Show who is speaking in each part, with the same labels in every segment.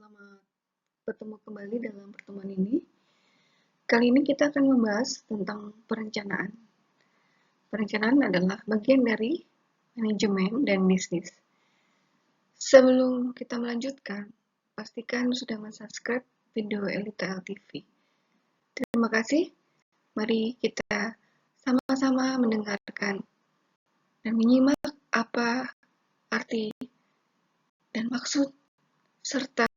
Speaker 1: Selamat bertemu kembali dalam pertemuan ini. Kali ini kita akan membahas tentang perencanaan. Perencanaan adalah bagian dari manajemen dan bisnis. Sebelum kita melanjutkan, pastikan sudah subscribe video Elite LTV. Terima kasih. Mari kita sama-sama mendengarkan dan menyimak apa arti dan maksud serta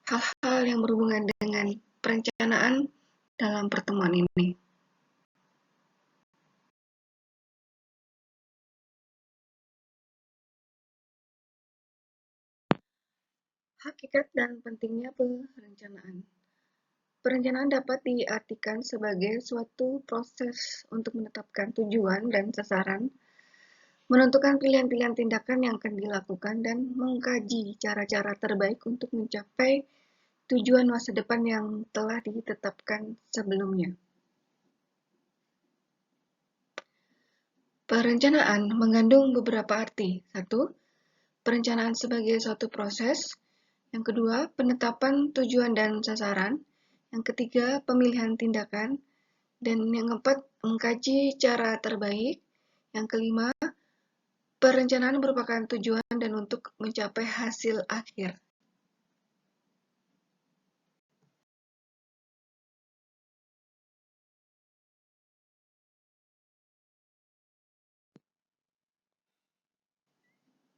Speaker 1: hal-hal yang berhubungan dengan perencanaan dalam pertemuan ini. Hakikat dan pentingnya perencanaan. Perencanaan dapat diartikan sebagai suatu proses untuk menetapkan tujuan dan sasaran, menentukan pilihan-pilihan tindakan yang akan dilakukan, dan mengkaji cara-cara terbaik untuk mencapai tujuan masa depan yang telah ditetapkan sebelumnya. Perencanaan mengandung beberapa arti. 1. Perencanaan sebagai suatu proses. Yang kedua, penetapan tujuan dan sasaran. Yang ketiga, pemilihan tindakan. Dan yang keempat, mengkaji cara terbaik. Yang kelima, perencanaan merupakan tujuan dan untuk mencapai hasil akhir.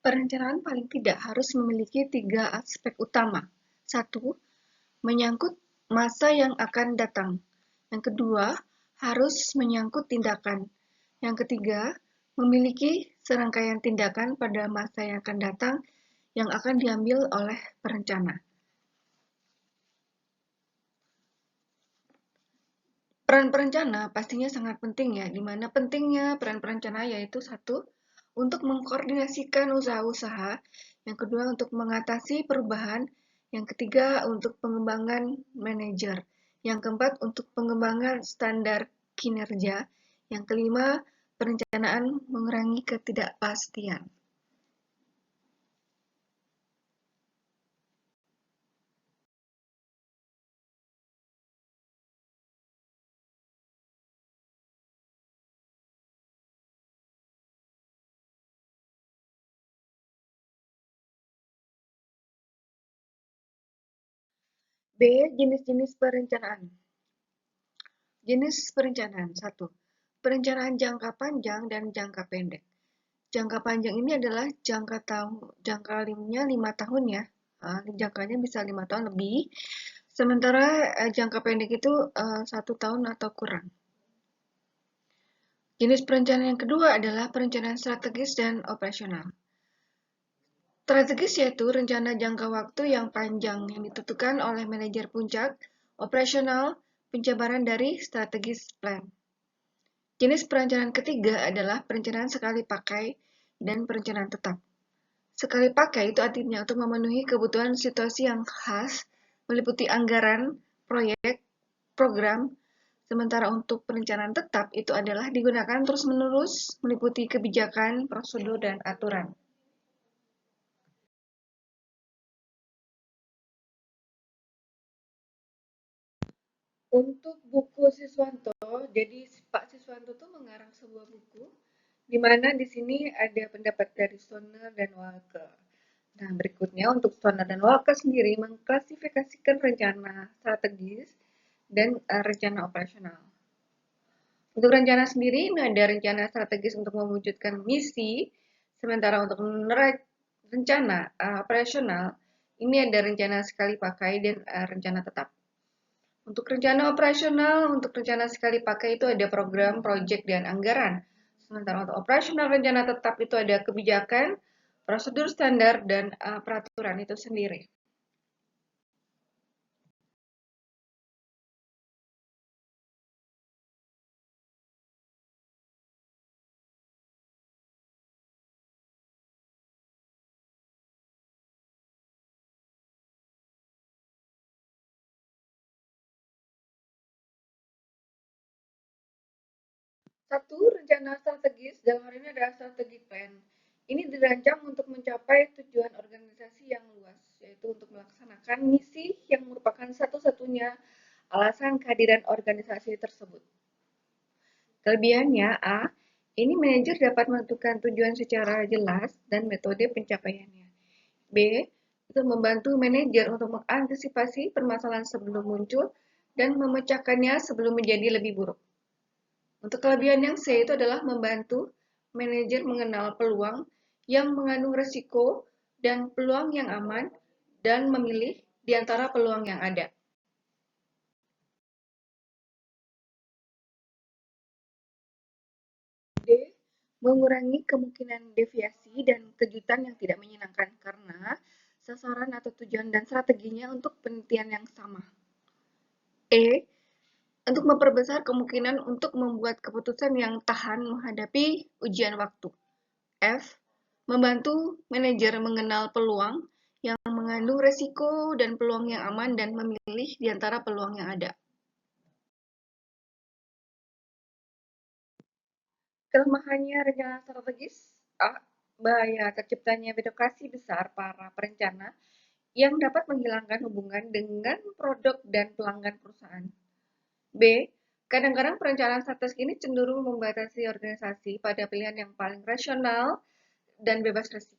Speaker 1: Perencanaan paling tidak harus memiliki 3 aspek utama. 1. Menyangkut masa yang akan datang. Yang kedua, harus menyangkut tindakan. Yang ketiga, memiliki serangkaian tindakan pada masa yang akan datang yang akan diambil oleh perencana. Peran perencana pastinya sangat penting ya, di mana pentingnya peran perencana yaitu 1. Untuk mengkoordinasikan usaha-usaha, yang kedua untuk mengatasi perubahan, yang ketiga untuk pengembangan manajer, yang keempat untuk pengembangan standar kinerja, yang kelima perencanaan mengurangi ketidakpastian. B. Jenis-jenis perencanaan. Jenis perencanaan 1. Perencanaan jangka panjang dan jangka pendek. Jangka panjang ini adalah jangka 5 tahun ya. Jangkanya bisa 5 tahun lebih. Sementara jangka pendek itu 1 tahun atau kurang. Jenis perencanaan yang kedua adalah perencanaan strategis dan operasional. Strategis yaitu rencana jangka waktu yang panjang yang ditentukan oleh manajer puncak, operasional, penjabaran dari strategis plan. Jenis perencanaan ketiga adalah perencanaan sekali pakai dan perencanaan tetap. Sekali pakai itu artinya untuk memenuhi kebutuhan situasi yang khas, meliputi anggaran, proyek, program, sementara untuk perencanaan tetap itu adalah digunakan terus-menerus, meliputi kebijakan, prosedur, dan aturan. Untuk buku Siswanto, jadi Pak Siswanto tuh mengarang sebuah buku, di mana di sini ada pendapat dari Stoner dan Walker. Nah, berikutnya untuk Stoner dan Walker sendiri mengklasifikasikan rencana strategis dan rencana operasional. Untuk rencana sendiri, ini ada rencana strategis untuk mewujudkan misi, sementara untuk rencana operasional, ini ada rencana sekali pakai dan rencana tetap. Untuk rencana operasional, untuk rencana sekali pakai itu ada program, proyek, dan anggaran. Sementara untuk operasional rencana tetap itu ada kebijakan, prosedur standar, dan peraturan itu sendiri. Satu, rencana strategis, dalam hal ini adalah strategi plan. Ini dirancang untuk mencapai tujuan organisasi yang luas, yaitu untuk melaksanakan misi kehadiran organisasi tersebut. Kelebihannya A. Ini manajer dapat menentukan tujuan secara jelas dan metode pencapaiannya. B. Itu membantu manajer untuk mengantisipasi permasalahan sebelum muncul dan memecahkannya sebelum menjadi lebih buruk. Untuk kelebihan yang C itu adalah membantu manajer mengenal peluang yang mengandung risiko dan peluang yang aman dan memilih di antara peluang yang ada. D. Mengurangi kemungkinan deviasi dan kejutan yang tidak menyenangkan karena sasaran atau tujuan dan strateginya untuk penelitian yang sama. E. Untuk memperbesar kemungkinan untuk membuat keputusan yang tahan menghadapi ujian waktu. F. Membantu manajer mengenal peluang yang mengandung resiko dan peluang yang aman dan memilih di antara peluang yang ada. Kelemahannya rencana strategis. A. Bahaya terciptanya birokrasi besar para perencana yang dapat menghilangkan hubungan dengan produk dan pelanggan perusahaan. B. Kadang-kadang perencanaan strategis ini cenderung membatasi organisasi pada pilihan yang paling rasional dan bebas risiko.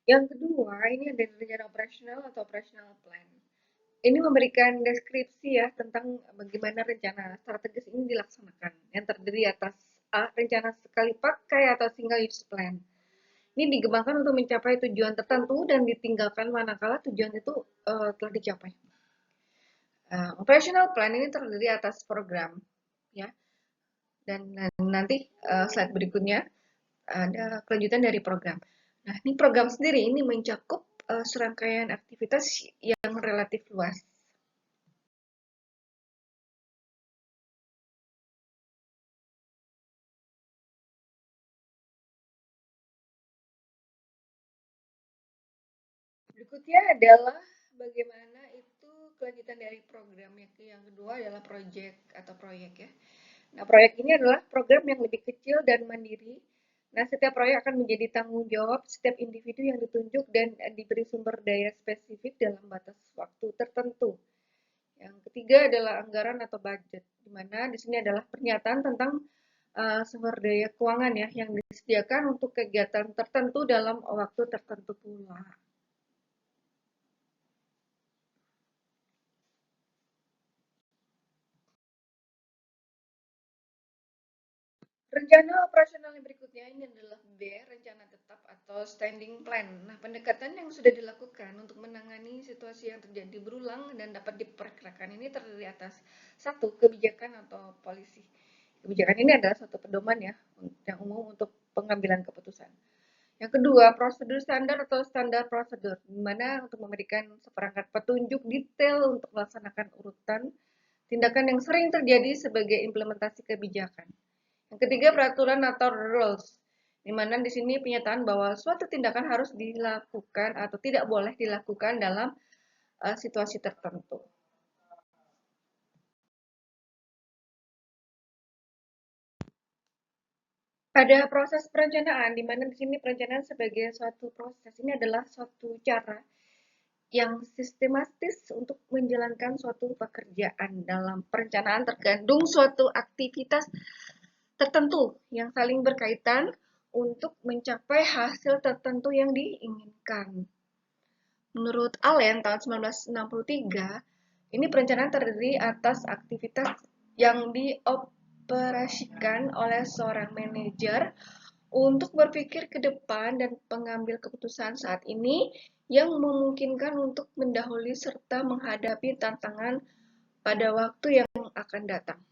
Speaker 1: Yang kedua, ini ada rencana operasional atau operational plan. Ini memberikan deskripsi ya tentang bagaimana rencana strategis ini dilaksanakan, yang terdiri atas A. Rencana sekali pakai atau single use plan. Ini dikembangkan untuk mencapai tujuan tertentu dan ditinggalkan manakala tujuan itu telah dicapai. Operational plan ini terdiri atas program, ya, dan nanti slide berikutnya ada kelanjutan dari program. Nah, ini program sendiri ini mencakup serangkaian aktivitas yang relatif luas. Berikutnya adalah bagaimana itu kelanjutan dari program. Yang kedua adalah project atau proyek ya. Nah, proyek ini adalah program yang lebih kecil dan mandiri. Nah, setiap proyek akan menjadi tanggung jawab setiap individu yang ditunjuk dan diberi sumber daya spesifik dalam batas waktu tertentu. Yang ketiga adalah anggaran atau budget, di mana di sini adalah pernyataan tentang sumber daya keuangan ya yang disediakan untuk kegiatan tertentu dalam waktu tertentu pula. Rencana operasional yang berikutnya ini adalah B, rencana tetap atau standing plan. Nah, pendekatan yang sudah dilakukan untuk menangani situasi yang terjadi berulang dan dapat diperkirakan ini terdiri atas satu, kebijakan atau polisi. Kebijakan ini adalah suatu pedoman ya yang umum untuk pengambilan keputusan. Yang kedua, prosedur standar atau standar prosedur, di mana untuk memberikan seperangkat petunjuk detail untuk melaksanakan urutan tindakan yang sering terjadi sebagai implementasi kebijakan. Yang ketiga, peraturan atau rules, di mana di sini penyataan bahwa suatu tindakan harus dilakukan atau tidak boleh dilakukan dalam situasi tertentu. Pada proses perencanaan, di mana di sini perencanaan sebagai suatu proses ini adalah suatu cara yang sistematis untuk menjalankan suatu pekerjaan. Dalam perencanaan terkandung suatu aktivitas tertentu yang saling berkaitan untuk mencapai hasil tertentu yang diinginkan. Menurut Allen tahun 1963, ini perencanaan terdiri atas aktivitas yang dioperasikan oleh seorang manajer untuk berpikir ke depan dan mengambil keputusan saat ini yang memungkinkan untuk mendahului serta menghadapi tantangan pada waktu yang akan datang.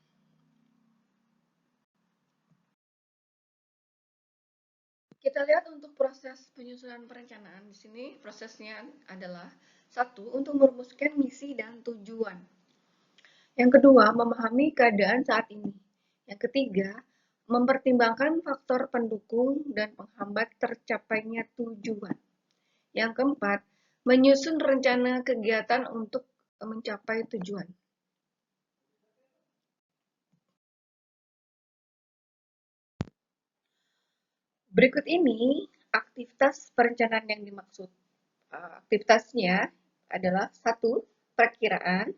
Speaker 1: Kita lihat untuk proses penyusunan perencanaan di sini prosesnya adalah satu, untuk merumuskan misi dan tujuan. Yang kedua, memahami keadaan saat ini. Yang ketiga, mempertimbangkan faktor pendukung dan penghambat tercapainya tujuan. Yang keempat, menyusun rencana kegiatan untuk mencapai tujuan. Berikut ini aktivitas perencanaan yang dimaksud. Aktivitasnya adalah 1. Perakiraan,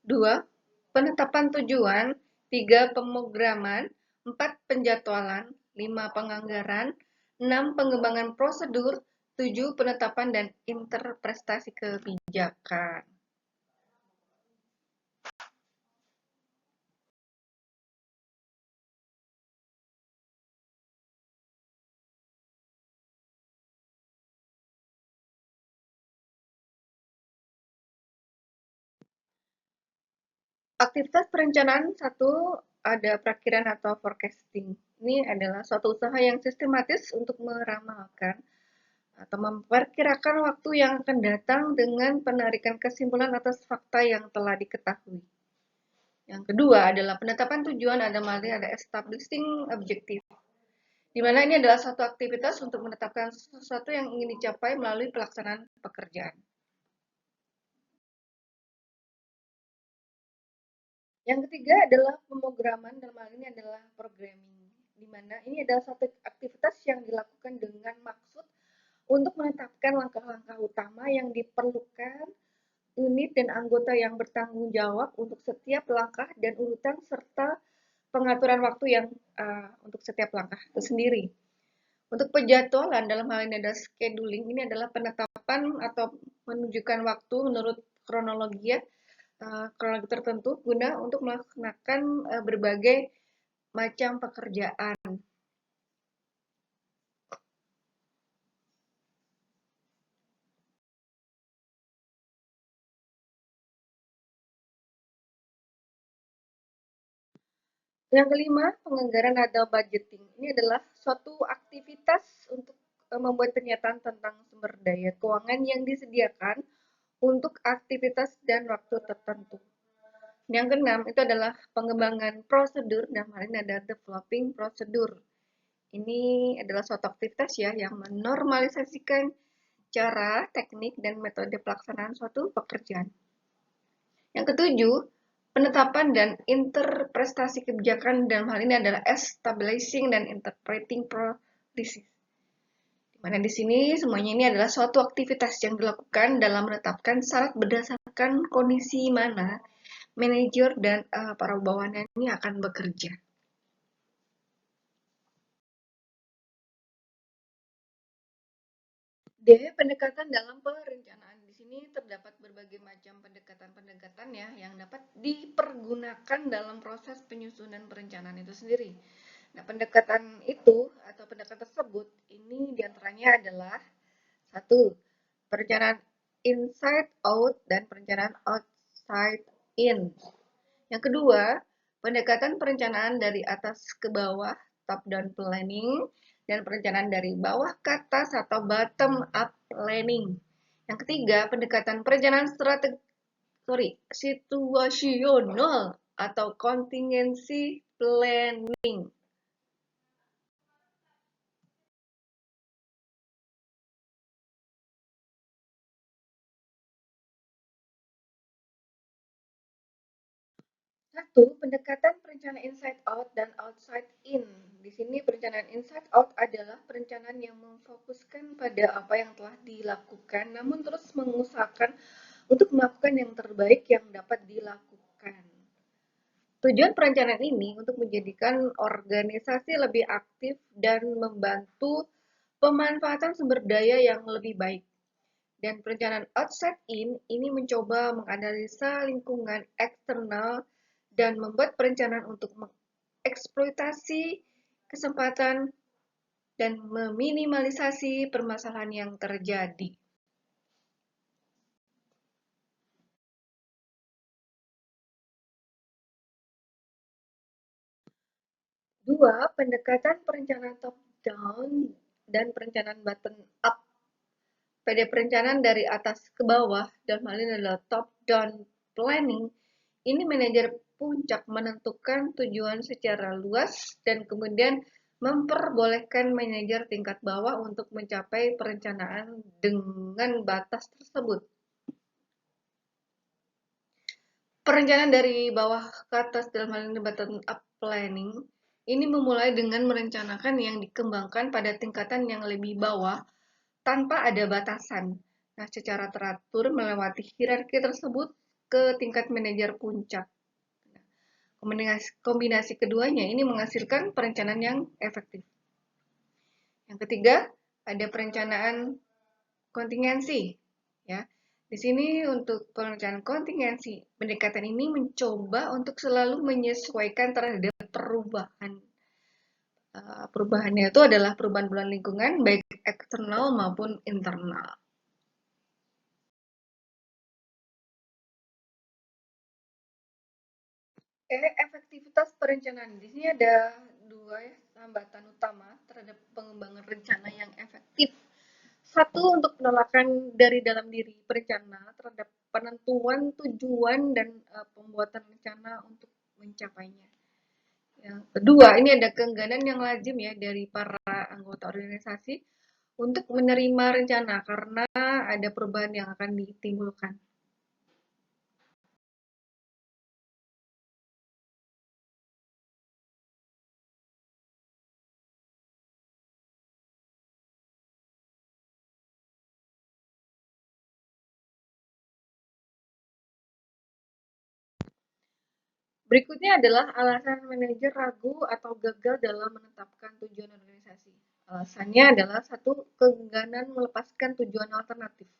Speaker 1: 2. Penetapan tujuan, 3. Pemrograman, 4. Penjadwalan, 5. Penganggaran, 6. Pengembangan prosedur, 7. Penetapan dan interpretasi kebijakan. Aktivitas perencanaan 1 ada perakiraan atau forecasting. Ini adalah suatu usaha yang sistematis untuk meramalkan atau memperkirakan waktu yang akan datang dengan penarikan kesimpulan atas fakta yang telah diketahui. Yang kedua adalah penetapan tujuan, ada establishing objective, di mana ini adalah suatu aktivitas untuk menetapkan sesuatu yang ingin dicapai melalui pelaksanaan pekerjaan. Yang ketiga adalah pemrograman, dalam hal ini adalah programming, di mana ini adalah satu aktivitas yang dilakukan dengan maksud untuk menetapkan langkah-langkah utama yang diperlukan unit dan anggota yang bertanggung jawab untuk setiap langkah dan urutan serta pengaturan waktu yang untuk setiap langkah itu sendiri. Untuk penjadwalan, dalam hal ini ada scheduling, ini adalah penetapan atau menunjukkan waktu menurut kronologi tertentu guna untuk melaksanakan berbagai macam pekerjaan. Yang kelima, penganggaran atau budgeting. Ini adalah suatu aktivitas untuk membuat pernyataan tentang sumber daya keuangan yang disediakan untuk aktivitas dan waktu tertentu. Yang keenam, itu adalah pengembangan prosedur, dan hal ini ada developing prosedur. Ini adalah suatu aktivitas ya yang menormalisasikan cara, teknik, dan metode pelaksanaan suatu pekerjaan. Yang ketujuh, penetapan dan interpretasi kebijakan, dalam hal ini adalah establishing dan interpreting policies. Dimana di sini semuanya ini adalah suatu aktivitas yang dilakukan dalam menetapkan syarat berdasarkan kondisi mana manajer dan para bawahan ini akan bekerja. D. Pendekatan dalam perencanaan. Di sini terdapat berbagai macam pendekatan-pendekatan ya yang dapat dipergunakan dalam proses penyusunan perencanaan itu sendiri. Nah, pendekatan itu atau pendekatan tersebut ini diantaranya adalah 1. Perencanaan inside out dan perencanaan outside in. Yang kedua, pendekatan perencanaan dari atas ke bawah, top down planning, dan perencanaan dari bawah ke atas atau bottom up planning. Yang ketiga, pendekatan perencanaan situasional atau contingency planning. Satu, pendekatan perencanaan inside out dan outside in. Di sini perencanaan inside out adalah perencanaan yang memfokuskan pada apa yang telah dilakukan, namun terus mengusahakan untuk melakukan yang terbaik yang dapat dilakukan. Tujuan perencanaan ini untuk menjadikan organisasi lebih aktif dan membantu pemanfaatan sumber daya yang lebih baik. Dan perencanaan outside in ini mencoba menganalisa lingkungan eksternal dan membuat perencanaan untuk mengeksploitasi kesempatan dan meminimalisasi permasalahan yang terjadi. 2. Pendekatan perencanaan top-down dan perencanaan bottom-up. Pada perencanaan dari atas ke bawah, dalam hal ini adalah top-down planning, ini manajer puncak menentukan tujuan secara luas dan kemudian memperbolehkan manajer tingkat bawah untuk mencapai perencanaan dengan batas tersebut. Perencanaan dari bawah ke atas dalam hal ini bottom up planning ini memulai dengan merencanakan yang dikembangkan pada tingkatan yang lebih bawah tanpa ada batasan. Nah, secara teratur melewati hierarki tersebut ke tingkat manajer puncak. Kombinasi keduanya ini menghasilkan perencanaan yang efektif. Yang ketiga, ada perencanaan kontingensi. Ya, di sini untuk perencanaan kontingensi, pendekatan ini mencoba untuk selalu menyesuaikan terhadap perubahan. Perubahannya itu adalah perubahan lingkungan, baik eksternal maupun internal. Efektivitas perencanaan. Di sini ada dua ya, hambatan utama terhadap pengembangan rencana yang efektif. Satu, untuk penolakan dari dalam diri perencana terhadap penentuan tujuan dan pembuatan rencana untuk mencapainya. Yang kedua, ini ada keengganan yang lazim ya dari para anggota organisasi untuk menerima rencana karena ada perubahan yang akan ditimbulkan. Berikutnya adalah alasan manajer ragu atau gagal dalam menetapkan tujuan organisasi. Alasannya adalah satu, keengganan melepaskan tujuan alternatif.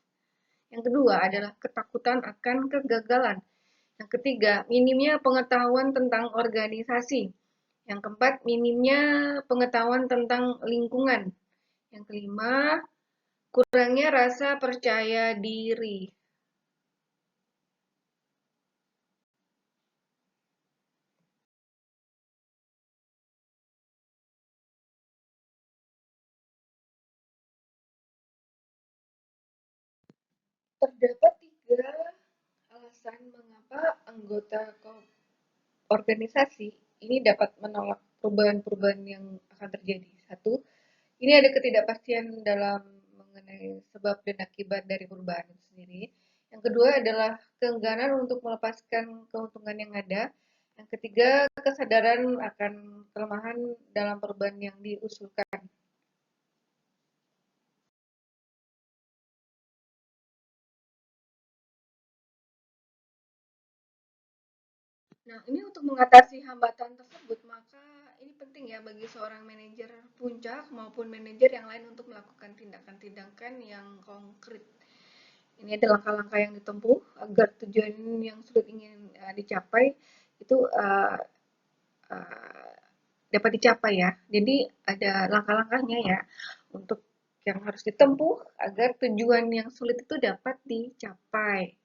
Speaker 1: Yang kedua adalah ketakutan akan kegagalan. Yang ketiga, minimnya pengetahuan tentang organisasi. Yang keempat, minimnya pengetahuan tentang lingkungan. Yang kelima, kurangnya rasa percaya diri. Terdapat tiga alasan mengapa anggota organisasi ini dapat menolak perubahan-perubahan yang akan terjadi. Satu, ini ada ketidakpastian dalam mengenai sebab dan akibat dari perubahan itu sendiri. Yang kedua adalah keengganan untuk melepaskan keuntungan yang ada. Yang ketiga, kesadaran akan kelemahan dalam perubahan yang diusulkan. Nah, ini untuk mengatasi hambatan tersebut, maka ini penting ya bagi seorang manajer puncak maupun manajer yang lain untuk melakukan tindakan-tindakan yang konkret. Ini ada langkah-langkah yang ditempuh agar tujuan yang sudah ingin dicapai itu dapat dicapai ya. Jadi ada langkah-langkahnya ya untuk yang harus ditempuh agar tujuan yang sulit itu dapat dicapai.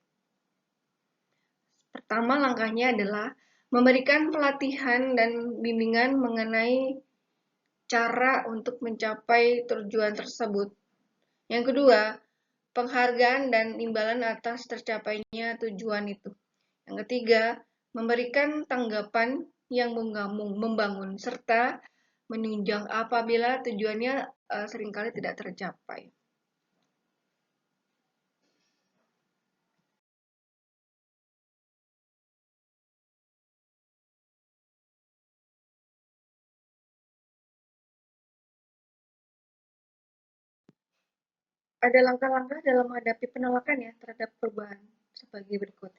Speaker 1: Pertama, langkahnya adalah memberikan pelatihan dan bimbingan mengenai cara untuk mencapai tujuan tersebut. Yang kedua, penghargaan dan imbalan atas tercapainya tujuan itu. Yang ketiga, memberikan tanggapan yang membangun serta menunjang apabila tujuannya seringkali tidak tercapai. Ada langkah-langkah dalam menghadapi penolakan ya terhadap perubahan sebagai berikut.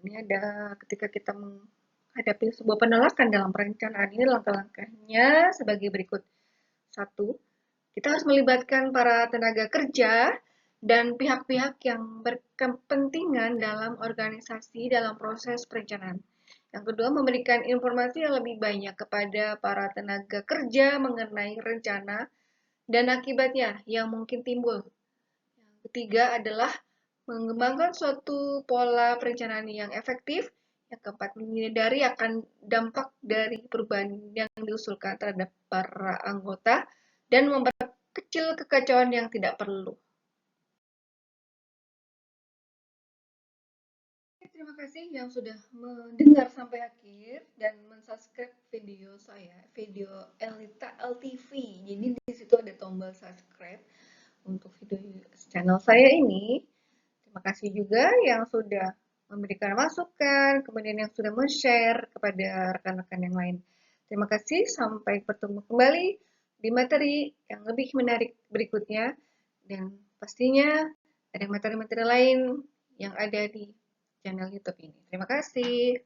Speaker 1: Ini ada ketika kita menghadapi sebuah penolakan dalam perencanaan, ini langkah-langkahnya sebagai berikut. Satu, kita harus melibatkan para tenaga kerja dan pihak-pihak yang berkepentingan dalam organisasi dalam proses perencanaan. Yang kedua, memberikan informasi yang lebih banyak kepada para tenaga kerja mengenai rencana dan akibatnya yang mungkin timbul. Yang ketiga adalah mengembangkan suatu pola perencanaan yang efektif. Yang keempat, menyadari akan dampak dari perubahan yang diusulkan terhadap para anggota dan memperkecil kekacauan yang tidak perlu. Terima kasih yang sudah mendengar sampai akhir dan mensubscribe video saya, video Elita LTV. Jadi di situ ada tombol subscribe untuk video channel saya ini. Terima kasih juga yang sudah memberikan masukan, kemudian yang sudah men-share kepada rekan-rekan yang lain. Terima kasih, sampai bertemu kembali di materi yang lebih menarik berikutnya, dan pastinya ada materi-materi lain yang ada di channel YouTube ini. Terima kasih.